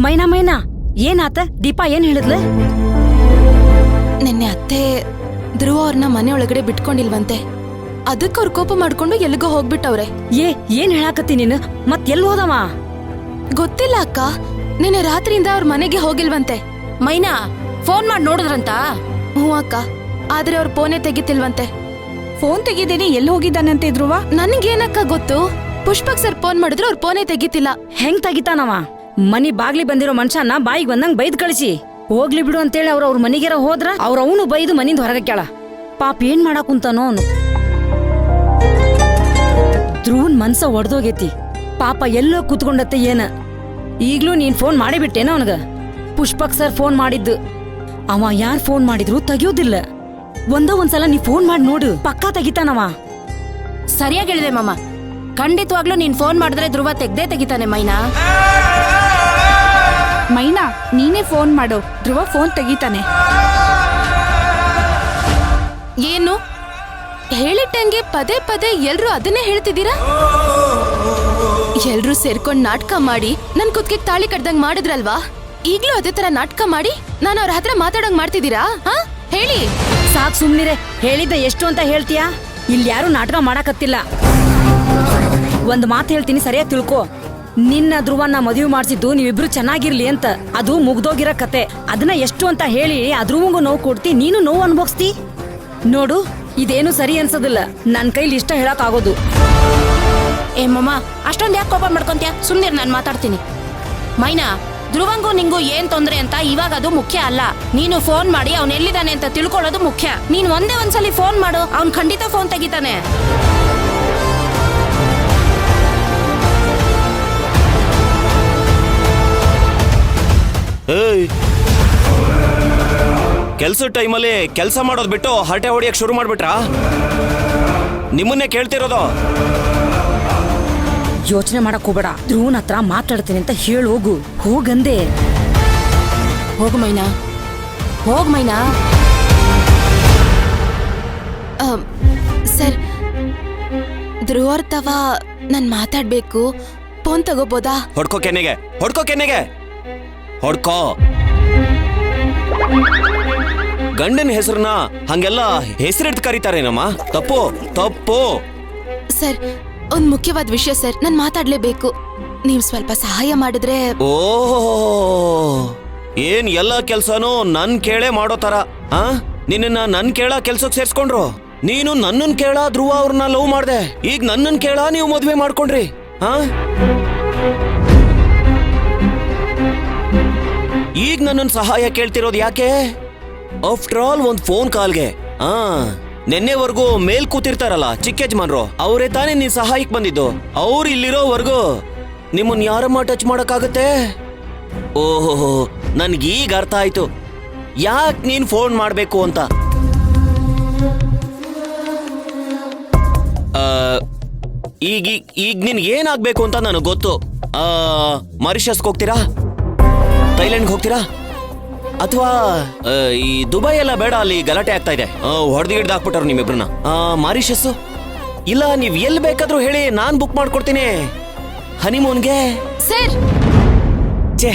ಮೈನಾ ಏನಾತ? ದೀಪಾ ಏನ್ ಹೇಳಿದ್ಲ? ನಿನ್ನೆ ಅತ್ತೆ ಧ್ರುವ ಅವ್ರನ್ನ ಮನೆ ಒಳಗಡೆ ಬಿಟ್ಕೊಂಡಿಲ್ವಂತೆ. ಅದಕ್ಕೆ ಅವ್ರ ಕೋಪ ಮಾಡ್ಕೊಂಡು ಎಲ್ಲಿಗೋ ಹೋಗ್ಬಿಟ್ಟವ್ರೆ. ಏನ್ ಹೇಳಾಕತ್ತಿ ನೀನು? ಮತ್ ಎಲ್ ಹೋದವ? ಗೊತ್ತಿಲ್ಲ ಅಕ್ಕ, ನಿನ್ನೆ ರಾತ್ರಿಯಿಂದ ಅವ್ರ ಮನೆಗೆ ಹೋಗಿಲ್ವಂತೆ. ಮೈನಾ ಫೋನ್ ಮಾಡಿ ನೋಡಿದ್ರಂತ? ಹ್ಞೂ ಅಕ್ಕ, ಆದ್ರೆ ಅವ್ರ ಫೋನೇ ತೆಗಿತಿಲ್ವಂತೆ. ಫೋನ್ ತೆಗಿದೇನೆ ಎಲ್ಲಿ ಹೋಗಿದ್ದಾನಂತೆ ಧ್ರುವ? ನನ್ಗೇನಕ್ಕ ಗೊತ್ತು? ಪುಷ್ಪಕ್ ಸರ್ ಫೋನ್ ಮಾಡಿದ್ರು ಅವ್ರ ಫೋನೇ ತೆಗಿತಿಲ್ಲ. ಹೆಂಗ್ ತೆಗಿತಾನವ? ಮನಿ ಬಾಗ್ಲಿ ಬಂದಿರೋ ಮನುಷ್ಯನ ಬಾಯಿಗೆ ಬಂದಂಗ್ ಬೈದ್ ಕಳಿಸಿ ಹೋಗ್ಲಿ ಬಿಡು ಅಂತೇಳಿ ಅವ್ರ ಮನಿಗೆರ ಹೋದ್ರ ಅವನು ಬೈದು ಮನಿಂದ ಹೊರಗೆ ಕೇಳ. ಪಾಪ ಏನ್ ಮಾಡಾಕ್ ಕುಂತಾನೋ ಅವನು. ಧ್ರುವನ್ ಮನ್ಸ ಒಡ್ದೋಗೈತಿ. ಪಾಪ ಎಲ್ಲೋ ಕೂತ್ಕೊಂಡತ್ತೆ ಏನ. ಈಗ್ಲೂ ನೀನ್ ಫೋನ್ ಮಾಡಿಬಿಟ್ಟೇನ ಅವನಗ? ಪುಷ್ಪಕ್ ಸರ್ ಫೋನ್ ಮಾಡಿದ್ದು. ಅವ ಯಾರ್ ಫೋನ್ ಮಾಡಿದ್ರು ತೆಗಿಯೋದಿಲ್ಲ. ಒಂದ್ಸಲ ನೀ ಫೋನ್ ಮಾಡಿ ನೋಡು, ಪಕ್ಕಾ ತೆಗಿತಾನವ. ಸರಿಯಾಗಿ ಹೇಳಿದೆ ಮಾಮ. ಖಂಡಿತವಾಗ್ಲೂ ನೀನ್ ಫೋನ್ ಮಾಡಿದ್ರೆ ಧ್ರುವ ತೆಗ್ದೇ ತೆಗಿತಾನೆ ಮೈನಾ. ಮೈನಾ ನೀನೇ ಫೋನ್ ಮಾಡು, ಧ್ರುವ ಫೋನ್ ತೆಗಿತಾನೆ. ಏನು ಹೇಳಿಟ್ಟಂಗೆ ಪದೇ ಪದೇ ಎಲ್ರು ಅದನ್ನೇ ಹೇಳ್ತಿದ್ದೀರಾ? ಎಲ್ರು ಸೇರ್ಕೊಂಡ್ ನಾಟಕ ಮಾಡಿ ನನ್ ಕುತ್ತಿಗೆ ತಾಳಿ ಕಟ್ದಂಗ್ ಮಾಡಿದ್ರಲ್ವಾ? ಈಗ್ಲೂ ಅದೇ ತರ ನಾಟಕ ಮಾಡಿ ನಾನು ಅವ್ರ ಹತ್ರ ಮಾತಾಡಂಗ್ ಮಾಡ್ತಿದ್ದೀರಾ? ಹೇಳಿ. ಸಾಕ್ ಸುಮ್ನಿರೆ. ಹೇಳಿದ್ದ ಎಷ್ಟು ಅಂತ ಹೇಳ್ತೀಯಾ? ಇಲ್ಲಿ ಯಾರು ನಾಟಕ ಮಾಡಾಕತ್ತಿಲ್ಲ. ಒಂದ್ ಮಾತು ಹೇಳ್ತೀನಿ, ಸರಿಯಾಗಿ ತಿಳ್ಕೊ. ನಿನ್ನ ಧ್ರುವನ್ನ ಮದುವೆ ಮಾಡ್ಸಿದ್ದು ನೀವಿಬ್ರು ಚೆನ್ನಾಗಿರ್ಲಿ ಅಂತ. ಅದು ಮುಗ್ದೋಗಿರೋ ಕತೆ. ಅದನ್ನ ಎಷ್ಟು ಅಂತ ಹೇಳಿ ಧ್ರುವಂಗೂ ನೋವು ಕೊಡ್ತಿ, ನೀನು ನೋವು ಅನ್ಭೋಗ್ಸ್ತಿ. ನೋಡು, ಇದೇನು ಸರಿ ಅನ್ಸೋದಿಲ್ಲ. ನನ್ ಕೈಲಿ ಇಷ್ಟ ಹೇಳಕ್ ಆಗೋದು. ಏ ಮಮ್ಮ, ಅಷ್ಟೊಂದ್ ಯಾಕೆ ಕೋಪ ಮಾಡ್ಕೊಂತ್ಯಾ? ಸುಮ್ನಿರ್, ನಾನ್ ಮಾತಾಡ್ತೀನಿ. ಮೈನಾ, ಧ್ರುವಂಗೂ ನಿಂಗೂ ಏನ್ ತೊಂದ್ರೆ ಅಂತ ಇವಾಗ ಅದು ಮುಖ್ಯ ಅಲ್ಲ. ನೀನು ಫೋನ್ ಮಾಡಿ ಅವ್ನ್ ಎಲ್ಲಿದ್ದಾನೆ ಅಂತ ತಿಳ್ಕೊಳ್ಳೋದು ಮುಖ್ಯ. ನೀನ್ ಒಂದ್ಸಲಿ ಫೋನ್ ಮಾಡು, ಅವ್ನ್ ಖಂಡಿತ ಫೋನ್ ತೆಗಿತಾನೆ. ಕೆಲ್ಸದ ಟೈಮಲ್ಲಿ ಕೆಲಸ ಮಾಡೋದ್ ಬಿಟ್ಟು ಹರಟೆ ಹೊಡಿಯಕ್ ಶುರು ಮಾಡ್ಬಿಟ್ರಾ? ನಿಮ್ಮನ್ನೇ ಕೇಳ್ತಿರೋದು. ಯೋಚನೆ ಮಾಡಕ್ ಹೋಗ್ಬೇಡ. ಧ್ರುವನ್ ಹತ್ರ ಮಾತಾಡ್ತೀನಿ ಅಂತ ಹೇಳಿ ಹೋಗು. ಹೋಗಂದೆ. ಹೋಗು ಮೈನಾ, ಹೋಗ್ ಮೈನಾ. ಸರ್, ಧ್ರುವರ್ತವ ನಾನ್ ಮಾತಾಡ್ಬೇಕು. ಫೋನ್ ತಗೋಬೋದಾ? ಹೊಡ್ಕೋ ಕೆನ್ನೆಗೆ, ಹೊಡ್ಕೋ ಕೆನ್ನೆಗೆ, ಹೊಡ್ಕೋ. ಗಂಡನ ಹೆಸರನ್ನ ಹಂಗೆಲ್ಲ ಹೆಸರಿಟ್ಟು ಕರೀತಾರೇನಮ್ಮ? ತಪ್ಪು ತಪ್ಪು. ಸರ್, ಒಂದ್ ಮುಖ್ಯವಾದ ವಿಷಯ ಸರ್, ನಾನ್ ಮಾತಾಡ್ಲೇಬೇಕು. ನೀವ್ ಸ್ವಲ್ಪ ಸಹಾಯ ಮಾಡಿದ್ರೆ. ಓ, ಏನ್ ಎಲ್ಲ ಕೆಲ್ಸನೂ ನನ್ ಕೇಳೇ ಮಾಡೋ ತರ? ನಿನ್ನ ನನ್ ಕೇಳ ಕೆಲ್ಸಕ್ ಸೇರ್ಸ್ಕೊಂಡ್ರು. ನೀನು ನನ್ನನ್ ಕೇಳ ಧ್ರುವ ಅವ್ರನ್ನ ಲವ್ ಮಾಡ್ದೆ. ಈಗ ನನ್ನನ್ ಕೇಳ ನೀವು ಮದ್ವೆ ಮಾಡ್ಕೊಂಡ್ರಿ. ಈಗ ನನ್ನನ್ ಸಹಾಯ ಕೇಳ್ತಿರೋದು ಯಾಕೆ? ಆಫ್ಟರ್ ಆಲ್ ಒಂದ್ ಫೋನ್ ಕಾಲ್ಗೆ. ನೆನ್ನೆವರೆಗೂ ಮೇಲ್ ಕೂತಿರ್ತಾರಲ್ಲ ಚಿಕ್ಕ ಯಜಮಾನ್ರು, ಅವರೇ ತಾನೇ ನೀನ್ ಸಹಾಯಕ್ ಬಂದಿದ್ದು. ಅವ್ರು ಇಲ್ಲಿರೋವರೆಗೂ ನಿಮ್ಮನ್ ಯಾರಮ್ಮ ಟಚ್ ಮಾಡಕ್ಕಾಗತ್ತೆ? ಓಹೋ, ನನ್ಗೀಗ ಅರ್ಥ ಆಯ್ತು ಯಾಕೆ ನೀನ್ ಫೋನ್ ಮಾಡ್ಬೇಕು ಅಂತ. ಈಗ ನಿನ್ ಏನಾಗ್ಬೇಕು ಅಂತ ನನಗ್ ಗೊತ್ತು. ಮಾರಿಷಸ್ಗೆ ಹೋಗ್ತೀರಾ? ಥೈಲ್ಯಾಂಡ್ಗೆ ಹೋಗ್ತೀರಾ? ಅಥವಾ ಈ ದುಬೈ ಎಲ್ಲ ಬೇಡ, ಅಲ್ಲಿ ಗಲಾಟೆ ಆಗ್ತಾ ಇದೆ. ಹೊಡೆದು ಗಿಡ್ದು ಹಾಕ್ಬಿಟ್ಟಾರ ನಿಮ್ಮಿಬ್ರನ್ನ. ಮಾರಿಷಸ್ ಇಲ್ಲ, ನೀವ್ ಎಲ್ಲಿ ಬೇಕಾದ್ರೂ ಹೇಳಿ, ನಾನ್ ಬುಕ್ ಮಾಡ್ಕೊಡ್ತೀನಿ ಹನಿಮೂನ್ಗೆ. ಸರ್, ಛೇ